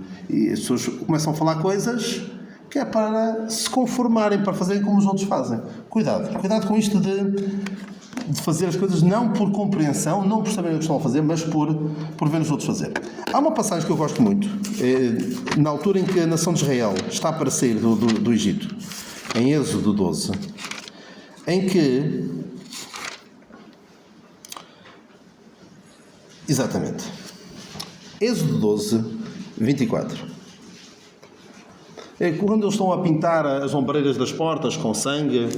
as pessoas começam a falar coisas que é para se conformarem, para fazerem como os outros fazem. Cuidado com isto de fazer as coisas não por compreensão, não por saberem o que estão a fazer, mas por ver os outros fazer. Há uma passagem que eu gosto muito, na altura em que a nação de Israel está para sair do Egito, em Êxodo 12, em que... Exatamente. Êxodo 12, 24. É quando eles estão a pintar as ombreiras das portas com sangue.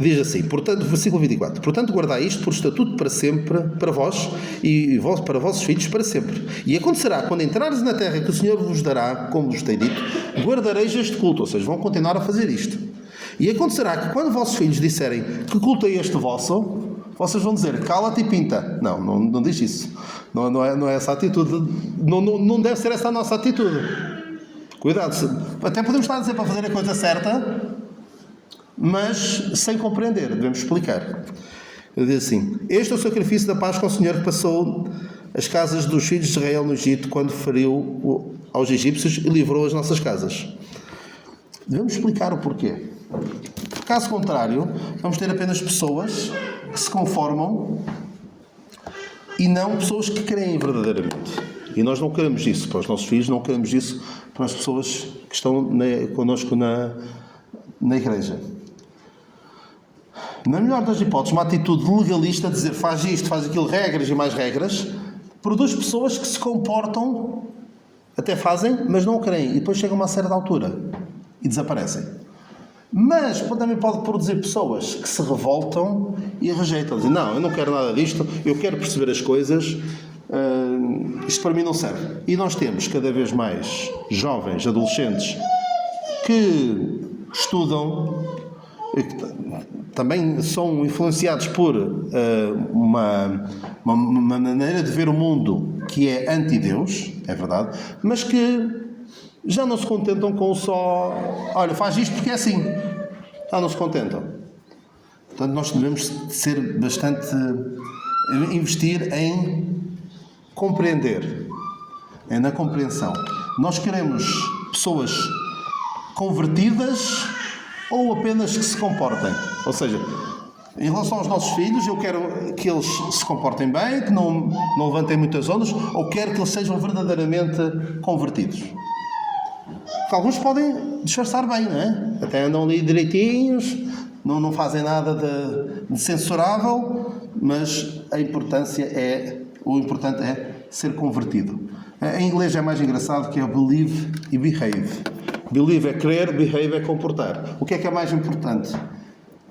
Diz assim, portanto, versículo 24, portanto guardai isto por estatuto para sempre, para vós e para vossos filhos para sempre. E acontecerá, quando entrares na terra que o Senhor vos dará, como vos tem dito, guardareis este culto, ou seja, vão continuar a fazer isto. E acontecerá que quando vossos filhos disserem, que culto é este vosso, vocês vão dizer, cala-te e pinta. Não diz isso. Não é essa atitude. Não deve ser essa a nossa atitude. Cuidado. Até podemos estar a dizer para fazer a coisa certa, mas sem compreender. Devemos explicar. Ele diz assim, este é o sacrifício da paz com o Senhor que passou as casas dos filhos de Israel no Egito quando feriu aos egípcios e livrou as nossas casas. Devemos explicar o porquê. Caso contrário, vamos ter apenas pessoas que se conformam e não pessoas que creem verdadeiramente. E nós não queremos isso para os nossos filhos, não queremos isso para as pessoas que estão connosco na igreja. Na melhor das hipóteses, uma atitude legalista, de dizer faz isto, faz aquilo, regras e mais regras, produz pessoas que se comportam, até fazem, mas não creem. E depois chegam a uma certa altura e desaparecem. Mas também pode produzir pessoas que se revoltam e rejeitam. Dizem, não, eu não quero nada disto, eu quero perceber as coisas, isto para mim não serve. E nós temos cada vez mais jovens, adolescentes, que estudam, também são influenciados por uma maneira de ver o mundo que é anti-Deus, é verdade, mas que já não se contentam com só, olha, faz isto porque é assim. Já não se contentam. Portanto, nós devemos ser bastante, investir em compreender, na compreensão. Nós queremos pessoas convertidas ou apenas que se comportem. Ou seja, em relação aos nossos filhos, eu quero que eles se comportem bem, que não levantem muitas ondas, ou quero que eles sejam verdadeiramente convertidos. Porque alguns podem disfarçar bem, não é? Até andam ali direitinhos, não fazem nada de censurável, mas o importante é ser convertido. Em inglês é mais engraçado, que é believe e behave. Believe é crer, behave é comportar. O que é mais importante?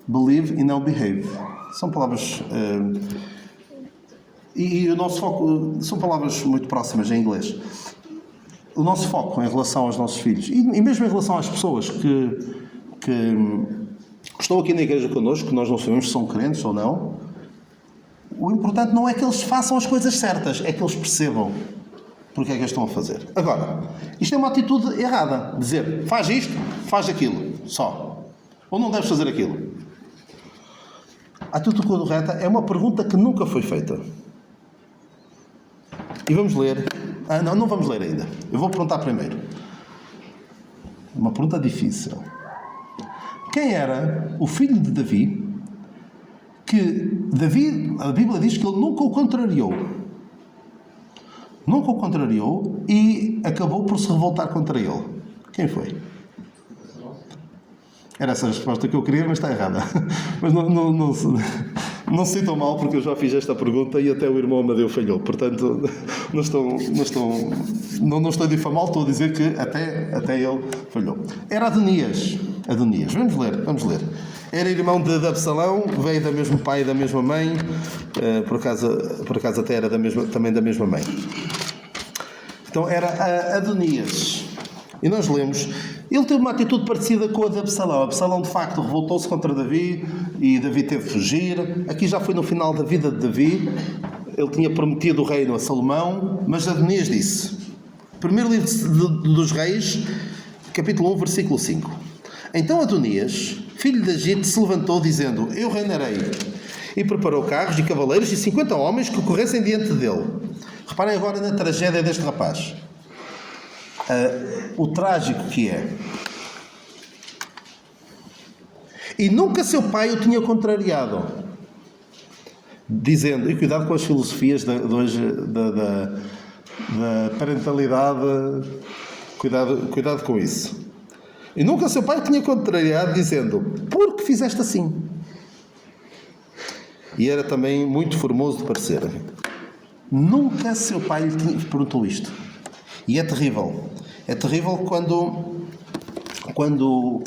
Believe e não behave. São palavras... E o nosso foco... São palavras muito próximas em inglês. O nosso foco em relação aos nossos filhos, e mesmo em relação às pessoas que estão aqui na igreja connosco, que nós não sabemos se são crentes ou não, o importante não é que eles façam as coisas certas, é que eles percebam porque é que eles estão a fazer. Agora, isto é uma atitude errada. Dizer, faz isto, faz aquilo, só. Ou não deves fazer aquilo. A atitude correta é uma pergunta que nunca foi feita. E vamos ler. Não vamos ler ainda. Eu vou perguntar primeiro. Uma pergunta difícil. Quem era o filho de Davi que Davi, a Bíblia diz que ele nunca o contrariou. Nunca o contrariou e acabou por se revoltar contra ele. Quem foi? Era essa a resposta que eu queria, mas está errada. Mas não se sintam mal, porque eu já fiz esta pergunta e até o irmão Amadeu falhou. Portanto, não estou a difamá-lo, estou a dizer que até ele falhou. Era Adonias. Vamos ler. Era irmão de Absalão, veio do mesmo pai e da mesma mãe. Por acaso até era também da mesma mãe. Então era Adonias. E nós lemos, ele teve uma atitude parecida com a de Absalão. Absalão, de facto, revoltou-se contra Davi e Davi teve de fugir. Aqui já foi no final da vida de Davi. Ele tinha prometido o reino a Salomão, mas Adonias disse. Primeiro livro dos Reis, capítulo 1, versículo 5. Então Adonias, filho de Agite, se levantou dizendo, eu reinarei. E preparou carros e cavaleiros e 50 homens que corressem diante dele. Reparem agora na tragédia deste rapaz. O trágico que é. E nunca seu pai o tinha contrariado. Dizendo, e cuidado com as filosofias da parentalidade, cuidado com isso. E nunca seu pai o tinha contrariado, dizendo, por que fizeste assim? E era também muito formoso de parecer. Nunca seu pai lhe perguntou isto. E é terrível. É terrível quando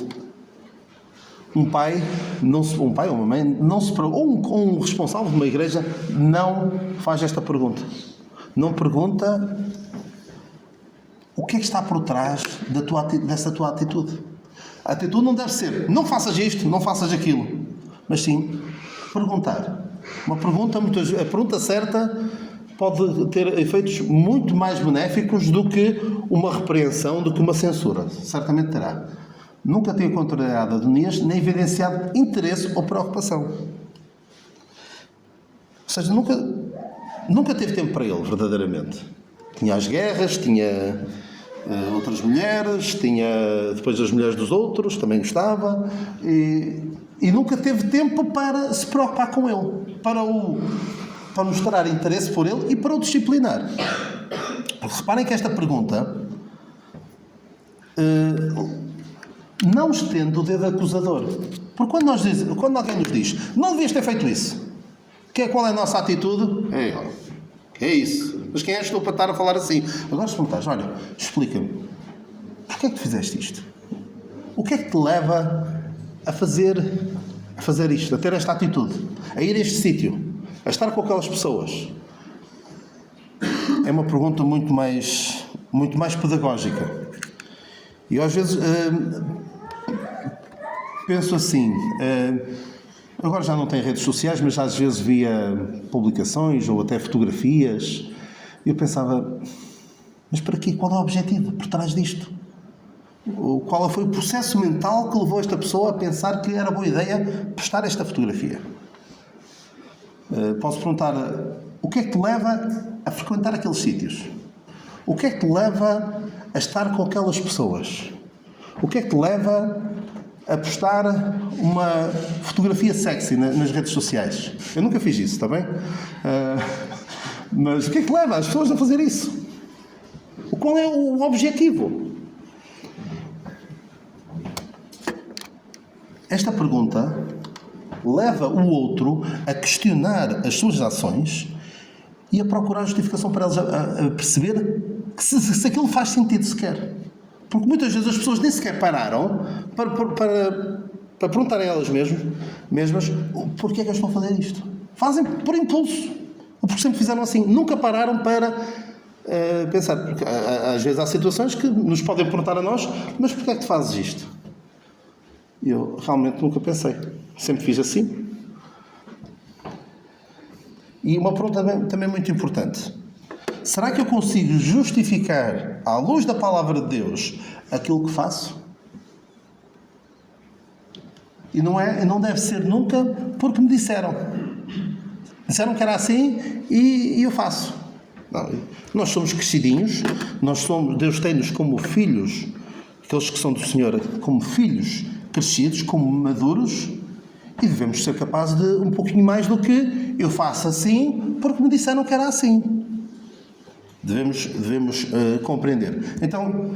um pai ou uma mãe, ou um responsável de uma igreja, não faz esta pergunta. Não pergunta o que é que está por trás dessa tua atitude. A atitude não deve ser, não faças isto, não faças aquilo, mas sim perguntar. A pergunta certa pode ter efeitos muito mais benéficos do que uma repreensão, do que uma censura. Certamente terá. Nunca tenho contrariado Adonias, nem evidenciado interesse ou preocupação. Ou seja, nunca teve tempo para ele, verdadeiramente. Tinha as guerras, tinha outras mulheres, tinha depois as mulheres dos outros, também gostava, e nunca teve tempo para se preocupar com ele, para mostrar interesse por ele e para o disciplinar. Porque reparem que esta pergunta não estende o dedo acusador. Porque quando alguém nos diz, não devias ter feito isso, qual é a nossa atitude? Que é isso? Mas quem és tu para estar a falar assim? Agora se perguntares, olha, explica-me, porquê é que tu fizeste isto? O que é que te leva a fazer isto, a ter esta atitude, a ir a este sítio, a estar com aquelas pessoas? É uma pergunta muito mais pedagógica. E às vezes penso assim, agora já não tenho redes sociais, mas às vezes via publicações ou até fotografias, e eu pensava, mas para quê? Qual é o objetivo por trás disto? Qual foi o processo mental que levou esta pessoa a pensar que era boa ideia postar esta fotografia? Posso perguntar, o que é que te leva a frequentar aqueles sítios? O que é que te leva a estar com aquelas pessoas? O que é que te leva a postar uma fotografia sexy nas redes sociais? Eu nunca fiz isso, está bem? Mas o que é que leva as pessoas a fazer isso? Qual é o objetivo? Esta pergunta leva o outro a questionar as suas ações e a procurar justificação para elas, a perceber que se aquilo faz sentido sequer. Porque muitas vezes as pessoas nem sequer pararam para perguntarem a elas mesmas porque é que elas estão a fazer isto. Fazem por impulso, ou porque sempre fizeram assim. Nunca pararam para pensar. Porque às vezes há situações que nos podem perguntar a nós, mas porquê é que tu fazes isto? Eu realmente nunca pensei. Sempre fiz assim. E uma pergunta também muito importante. Será que eu consigo justificar, à luz da palavra de Deus, aquilo que faço? E não deve ser nunca porque me disseram. Disseram que era assim e eu faço. Não, nós somos crescidinhos, Deus tem-nos como filhos, aqueles que são do Senhor, como filhos crescidos, como maduros, e devemos ser capazes de um pouquinho mais do que eu faço assim porque me disseram que era assim. Devemos compreender. Então,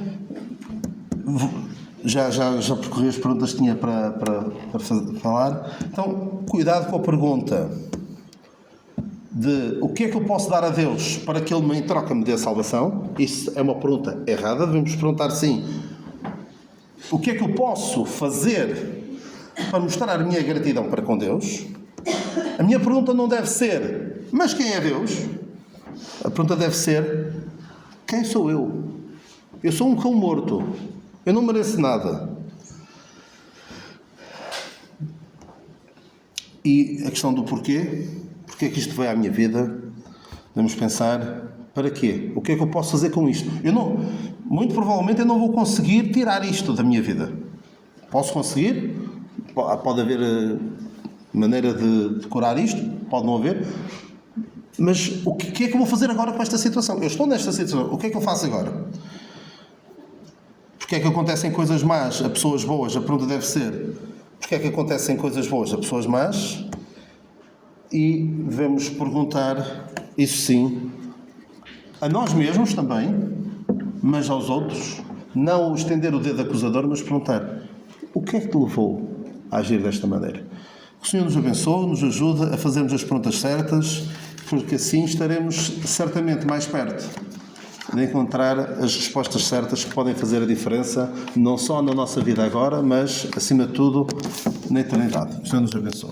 já percorri as perguntas que tinha para falar. Então, cuidado com a pergunta de o que é que eu posso dar a Deus para que Ele, em troca, me dê salvação. Isso é uma pergunta errada. Devemos perguntar, sim, o que é que eu posso fazer para mostrar a minha gratidão para com Deus. A minha pergunta não deve ser, mas quem é Deus? A pergunta deve ser, quem sou eu? Eu sou um cão morto. Eu não mereço nada. E a questão do porquê? Porquê é que isto veio à minha vida? Devemos pensar, para quê? O que é que eu posso fazer com isto? Muito provavelmente eu não vou conseguir tirar isto da minha vida. Posso conseguir? Pode haver maneira de curar isto? Pode não haver? Mas o que é que eu vou fazer agora com esta situação? Eu estou nesta situação. O que é que eu faço agora? Porque é que acontecem coisas más a pessoas boas? A pergunta deve ser, porque é que acontecem coisas boas a pessoas más? E devemos perguntar, isso sim, a nós mesmos também, mas aos outros. Não estender o dedo acusador, mas perguntar, o que é que te levou a agir desta maneira? Que o Senhor nos abençoe, nos ajude a fazermos as perguntas certas, porque assim estaremos certamente mais perto de encontrar as respostas certas que podem fazer a diferença, não só na nossa vida agora, mas, acima de tudo, na eternidade. O Senhor nos abençoe.